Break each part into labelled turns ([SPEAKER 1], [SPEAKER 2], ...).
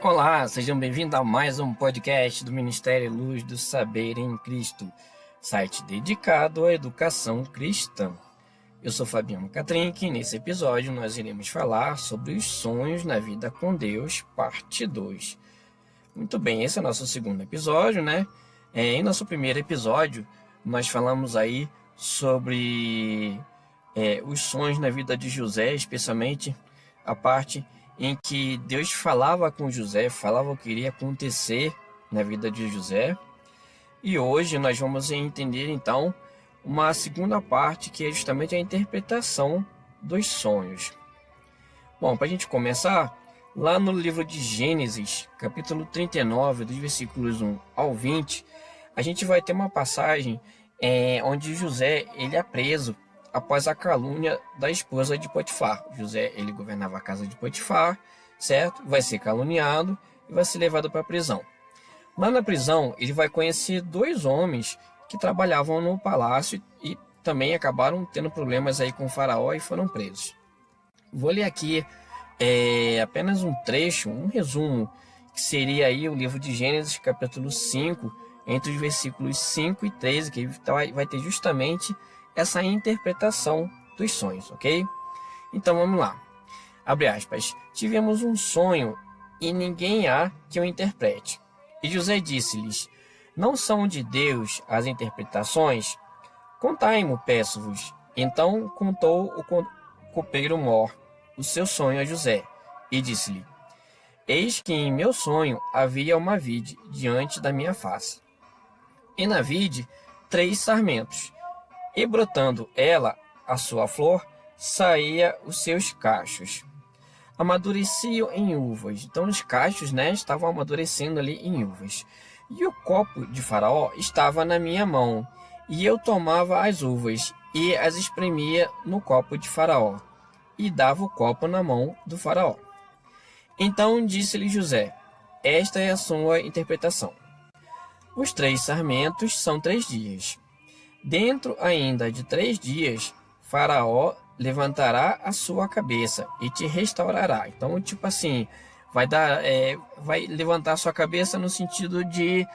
[SPEAKER 1] Olá, sejam bem-vindos a mais um podcast do Ministério Luz do Saber em Cristo, site dedicado à educação cristã. Eu sou Fabiano Catrinck e nesse episódio nós iremos falar sobre os sonhos na vida com Deus, parte 2. Muito bem, esse é o nosso segundo episódio, né? Em nosso primeiro episódio, nós falamos aí sobre os sonhos na vida de José, especialmente a parte em que Deus falava com José, falava o que iria acontecer na vida de José. E hoje nós vamos entender então uma segunda parte, que é justamente a interpretação dos sonhos. Bom, para a gente começar, lá no livro de Gênesis, capítulo 39, dos versículos 1 ao 20, a gente vai ter uma passagem onde José ele é preso após a calúnia da esposa de Potifar. José ele governava a casa de Potifar, certo? Vai ser caluniado e vai ser levado para a prisão. Lá na prisão, ele vai conhecer dois homens que trabalhavam no palácio e também acabaram tendo problemas aí com o faraó e foram presos. Vou ler aqui apenas um trecho, um resumo, que seria aí o livro de Gênesis, capítulo 5, entre os versículos 5 e 13, que vai ter justamente essa interpretação dos sonhos, ok? Então vamos lá. Abre aspas. Tivemos um sonho e ninguém há que o interprete. E José disse-lhes: não são de Deus as interpretações? Contai-mo, peço-vos. Então contou o copeiro mor o seu sonho a José e disse-lhe: eis que em meu sonho havia uma vide diante da minha face. E na vide 3 sarmentos. E brotando ela, a sua flor, saía os seus cachos. Amadureciam em uvas. Então os cachos, estavam amadurecendo ali em uvas. E o copo de Faraó estava na minha mão. E eu tomava as uvas e as espremia no copo de Faraó. E dava o copo na mão do Faraó. Então disse-lhe José: esta é a sua interpretação. Os 3 sarmentos são 3 dias. Dentro ainda de 3 dias, Faraó levantará a sua cabeça e te restaurará. Então, vai levantar a sua cabeça no sentido de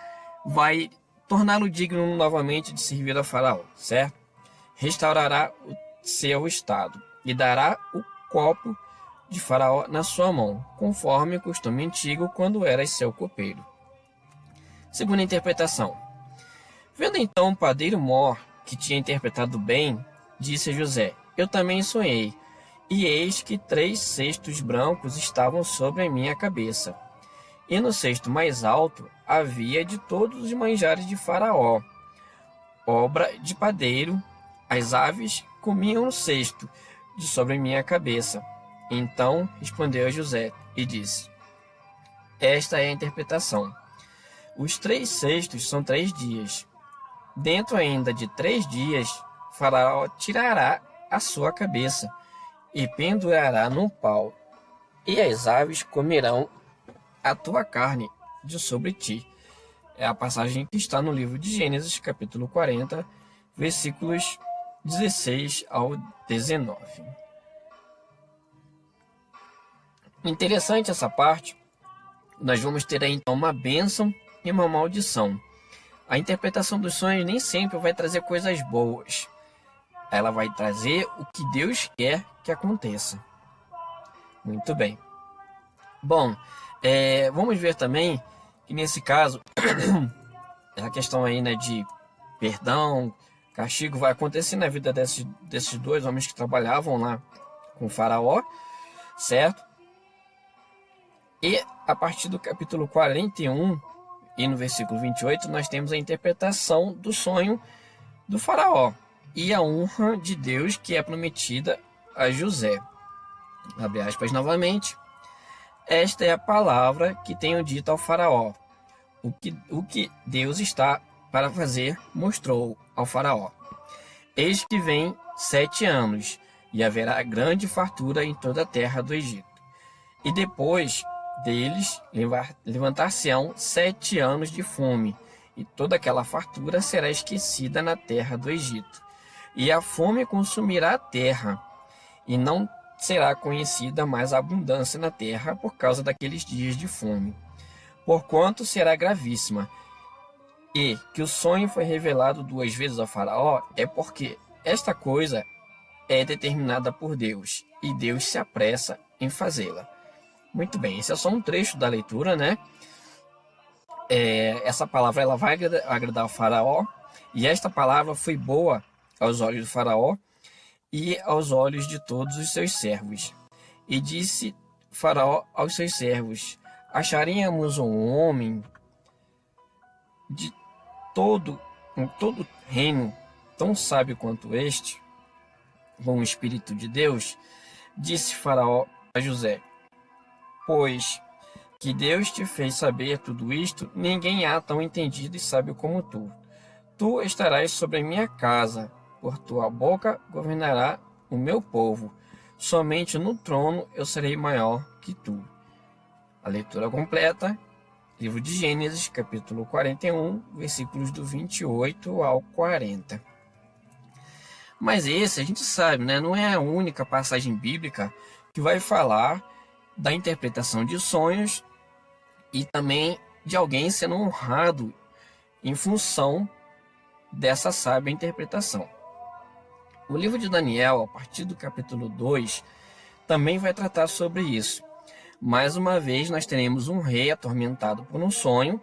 [SPEAKER 1] vai torná-lo digno novamente de servir a Faraó, certo? Restaurará o seu estado e dará o copo de Faraó na sua mão, conforme o costume antigo quando eras seu copeiro. Segunda interpretação. Vendo então o padeiro mor, que tinha interpretado bem, disse a José: eu também sonhei, e eis que 3 cestos brancos estavam sobre a minha cabeça. E no cesto mais alto havia de todos os manjares de Faraó, obra de padeiro. As aves comiam no cesto de sobre minha cabeça. Então respondeu a José e disse: esta é a interpretação. Os 3 cestos são 3 dias. Dentro ainda de 3 dias, Faraó tirará a sua cabeça e pendurará num pau, e as aves comerão a tua carne de sobre ti. É a passagem que está no livro de Gênesis, capítulo 40, versículos 16 ao 19. Interessante essa parte. Nós vamos ter aí então uma bênção e uma maldição. A interpretação dos sonhos nem sempre vai trazer coisas boas. Ela vai trazer o que Deus quer que aconteça. Muito bem. Bom, vamos ver também que nesse caso, a questão aí, de perdão, castigo vai acontecer na vida desses 2 homens que trabalhavam lá com o Faraó, certo? E a partir do capítulo 41 e no versículo 28, nós temos a interpretação do sonho do Faraó e a honra de Deus que é prometida a José. Abre aspas novamente. Esta é a palavra que tenho dito ao Faraó. O que Deus está para fazer, mostrou ao Faraó. Eis que vem 7 anos, e haverá grande fartura em toda a terra do Egito. E depois deles levantar-se-ão 7 anos de fome, e toda aquela fartura será esquecida na terra do Egito. E a fome consumirá a terra, e não será conhecida mais a abundância na terra por causa daqueles dias de fome, porquanto será gravíssima. E que o sonho foi revelado 2 vezes ao faraó é porque esta coisa é determinada por Deus, e Deus se apressa em fazê-la. Muito bem, esse é só um trecho da leitura, né? Essa palavra ela vai agradar ao faraó, e esta palavra foi boa aos olhos do faraó e aos olhos de todos os seus servos. E disse faraó aos seus servos: acharíamos um homem em todo o reino tão sábio quanto este, com o Espírito de Deus? Disse faraó a José: pois que Deus te fez saber tudo isto, ninguém há tão entendido e sábio como tu. Tu estarás sobre a minha casa, por tua boca governará o meu povo. Somente no trono eu serei maior que tu. A leitura completa, livro de Gênesis, capítulo 41, versículos do 28 ao 40. Mas esse, a gente sabe, né, não é a única passagem bíblica que vai falar da interpretação de sonhos e também de alguém sendo honrado em função dessa sábia interpretação. O livro de Daniel, a partir do capítulo 2, também vai tratar sobre isso. Mais uma vez, nós teremos um rei atormentado por um sonho,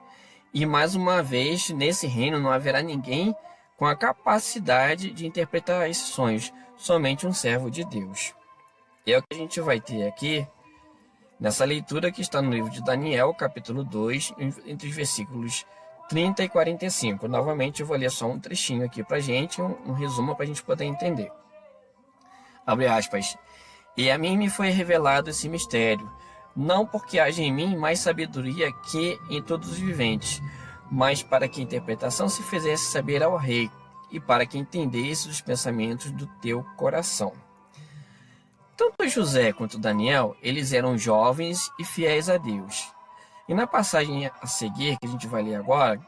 [SPEAKER 1] e mais uma vez, nesse reino não haverá ninguém com a capacidade de interpretar esses sonhos, somente um servo de Deus. É o que a gente vai ter aqui nessa leitura que está no livro de Daniel, capítulo 2, entre os versículos 30 e 45. Novamente, eu vou ler só um trechinho aqui para a gente, um resumo para a gente poder entender. Abre aspas. E a mim me foi revelado esse mistério, não porque haja em mim mais sabedoria que em todos os viventes, mas para que a interpretação se fizesse saber ao rei, e para que entendesse os pensamentos do teu coração. Tanto José quanto Daniel, eles eram jovens e fiéis a Deus. E na passagem a seguir, que a gente vai ler agora,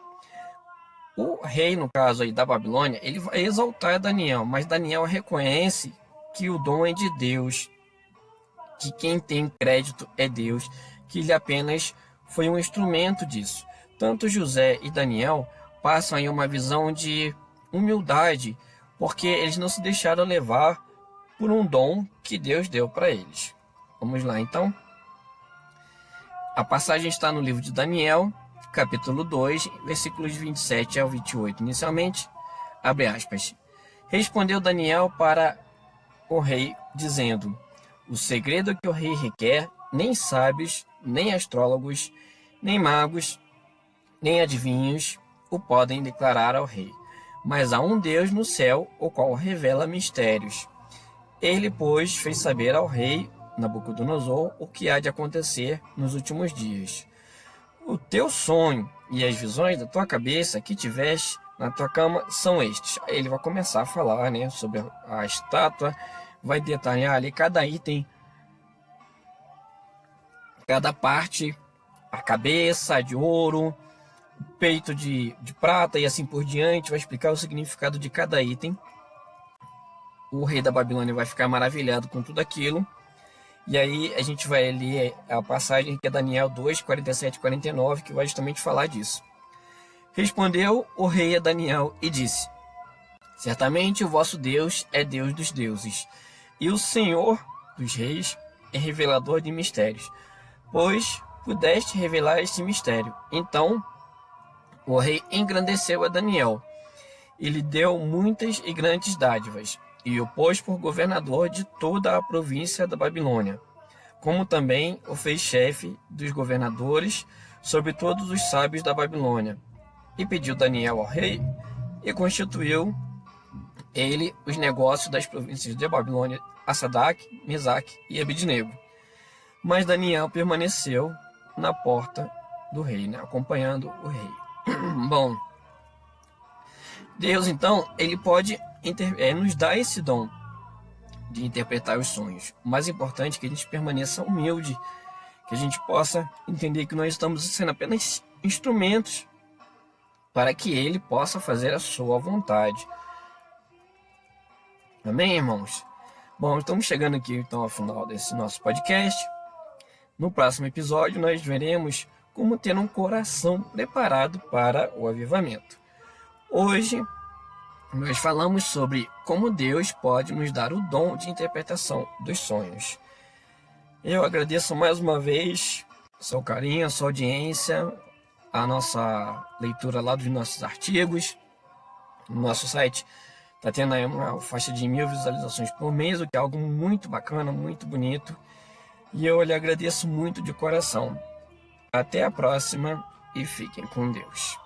[SPEAKER 1] o rei, no caso aí da Babilônia, ele vai exaltar Daniel, mas Daniel reconhece que o dom é de Deus, que quem tem crédito é Deus, que ele apenas foi um instrumento disso. Tanto José e Daniel passam aí uma visão de humildade, porque eles não se deixaram levar por um dom que Deus deu para eles. Vamos lá, então. A passagem está no livro de Daniel, capítulo 2, versículos 27 ao 28. Inicialmente, abre aspas. Respondeu Daniel para o rei, dizendo: o segredo que o rei requer, nem sábios, nem astrólogos, nem magos, nem adivinhos o podem declarar ao rei. Mas há um Deus no céu, o qual revela mistérios. Ele, pois, fez saber ao rei Nabucodonosor o que há de acontecer nos últimos dias. O teu sonho e as visões da tua cabeça que tiveste na tua cama são estes. Aí ele vai começar a falar, né, sobre a estátua, vai detalhar ali cada item, cada parte, a cabeça de ouro, o peito de prata e assim por diante, vai explicar o significado de cada item. O rei da Babilônia vai ficar maravilhado com tudo aquilo. E aí a gente vai ler a passagem que é Daniel 2, 47 e 49, que vai justamente falar disso. Respondeu o rei a Daniel e disse: certamente o vosso Deus é Deus dos deuses, e o Senhor dos reis é revelador de mistérios, pois pudeste revelar este mistério. Então o rei engrandeceu a Daniel, e lhe deu muitas e grandes dádivas, e o pôs por governador de toda a província da Babilônia, como também o fez chefe dos governadores sobre todos os sábios da Babilônia. E pediu Daniel ao rei, e constituiu ele os negócios das províncias de Babilônia a Sadraque, Mesaque e Abednego. Mas Daniel permaneceu na porta do rei, né, acompanhando o rei. Bom, Deus então, ele pode nos dar esse dom de interpretar os sonhos. O mais importante é que a gente permaneça humilde, que a gente possa entender que nós estamos sendo apenas instrumentos para que ele possa fazer a sua vontade. Amém, irmãos? Bom, estamos chegando aqui então ao final desse nosso podcast. No próximo episódio nós veremos como ter um coração preparado para o avivamento. Hoje nós falamos sobre como Deus pode nos dar o dom de interpretação dos sonhos. Eu agradeço mais uma vez seu carinho, a sua audiência, a nossa leitura lá dos nossos artigos. No nosso site está tendo aí uma faixa de 1.000 visualizações por mês, o que é algo muito bacana, muito bonito. E eu lhe agradeço muito de coração. Até a próxima e fiquem com Deus.